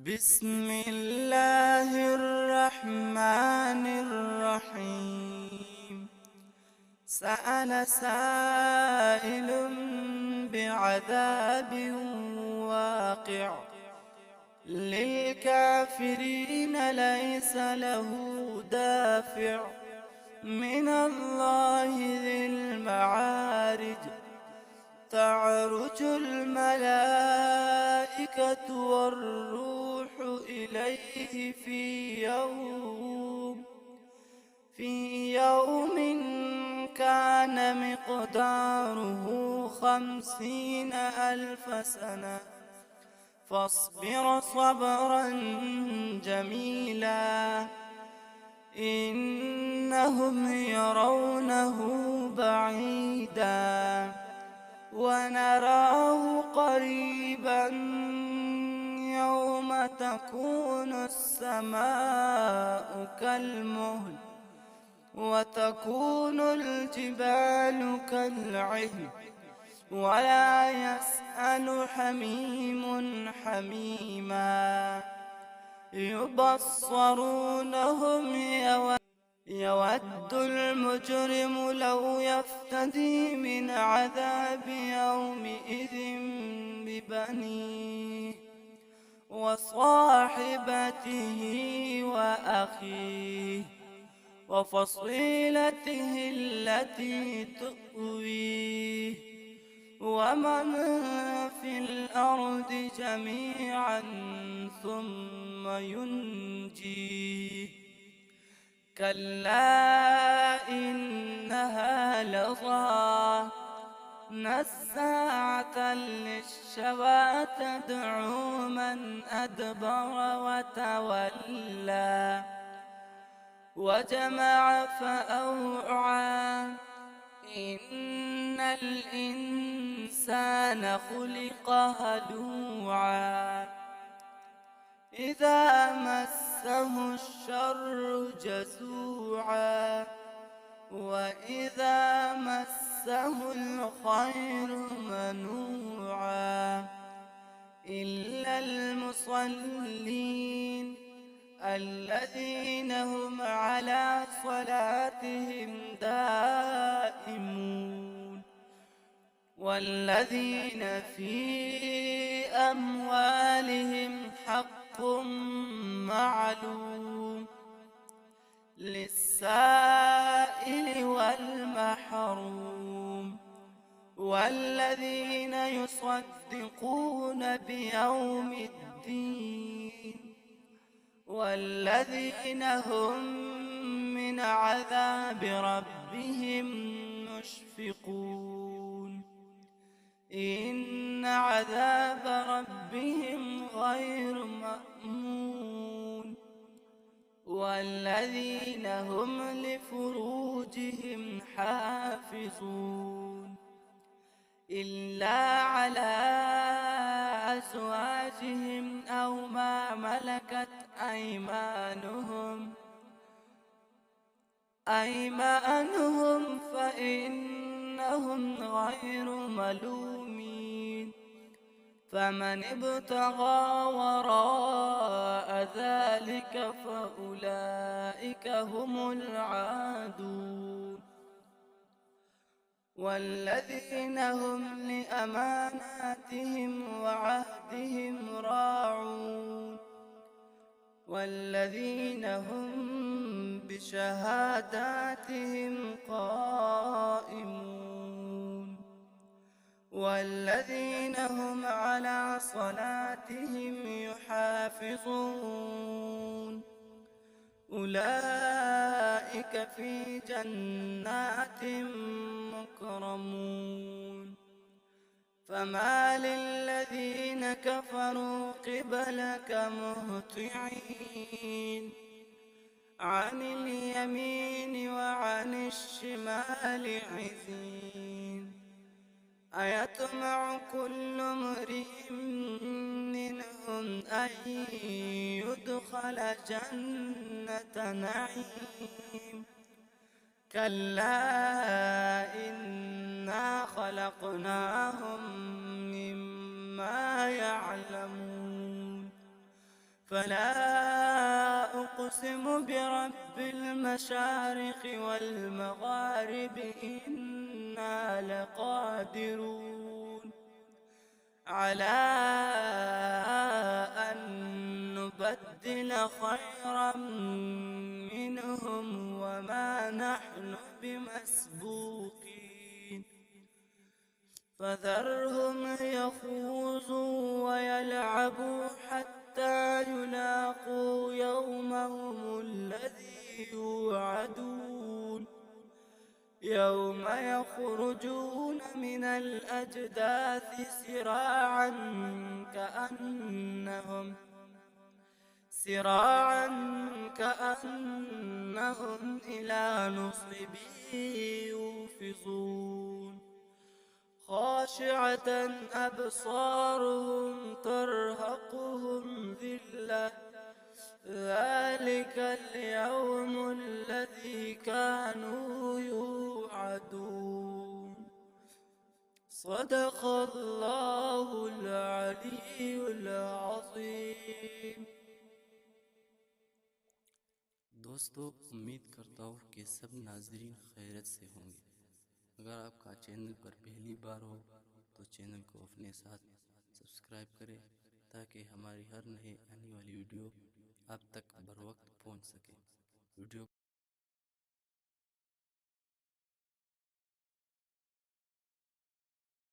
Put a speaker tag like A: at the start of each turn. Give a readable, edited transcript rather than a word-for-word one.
A: بسم الله الرحمن الرحيم. سأل سائل بعذاب واقع للكافرين ليس له دافع من الله ذي المعارج. تعرج الملائكة والروح إليه في يوم كان مقداره 50,000 سنة. فاصبر صبرا جميلا إنهم يرونه بعيدا ونراه قريبا يوم تكون السماء كالمهل وتكون الجبال كالعهن ولا يسأل حميم حميما. يبصرونهم يود المجرم لو يفتدي من عذاب يومئذ ببنيه وصاحبته وأخيه وفصيلته التي تؤويه ومن في الأرض جميعا ثم ينجيه. كلا إنها لظى نزاعة للشوى تدعو من أدبر وتولى وجمع فأوعى. إن الإنسان خلق هلوعا إذا مسه الشر جزوعا وإذا مسه الخير منوعا. إلا المصلين الذين هم على صلاتهم دائمون والذين في أموالهم حق معلوم للسائل والمحروم. والذين يصدقون بيوم الدين والذين هم من عذاب ربهم مشفقون. إن عذاب ربهم غير مأمون. والذين هم لفروجهم حافظون إلا على أزواجهم أو ما ملكت أيمانهم فإنهم غير ملومين. فمن ابتغى وراء ذلك فأولئك هم العادون. والذين هم لأماناتهم وعهدهم راعون والذين هم بشهاداتهم قائمون والذين هم على صلاتهم يحافظون. أولئك في جنات مكرمون. فما للذين كفروا قبلك مهطعين عن اليمين وعن الشمال عزين. أيطمع كل امرئ منهم أن يدخل جنة نعيم. كلا إنا خلقناهم مما يعلمون فلا أقسم برب المشارق والمغارب إنا لقادرون على أن نبدل خيرا منهم وما نحن بمسبوقين فذرهم يخوضوا ويلعبوا حتى يلاقوا يومهم الذي يوعدون يوم يخرجون من الأجداث سراعا كأنهم إلى نصب يوفضون خاشعة أبصارهم ترهقهم ذلة ذلك اليوم الذي كانوا يوعدون صدق الله العلي العظيم।
B: दोस्तों, उम्मीद करता हूँ कि सब नाजरीन खैरियत से होंगे। अगर आपका चैनल पर पहली बार हो तो चैनल को अपने साथ सब्सक्राइब करें ताकि हमारी हर नए आने वाली वीडियो आप तक बर वक्त पहुँच सके। वीडियो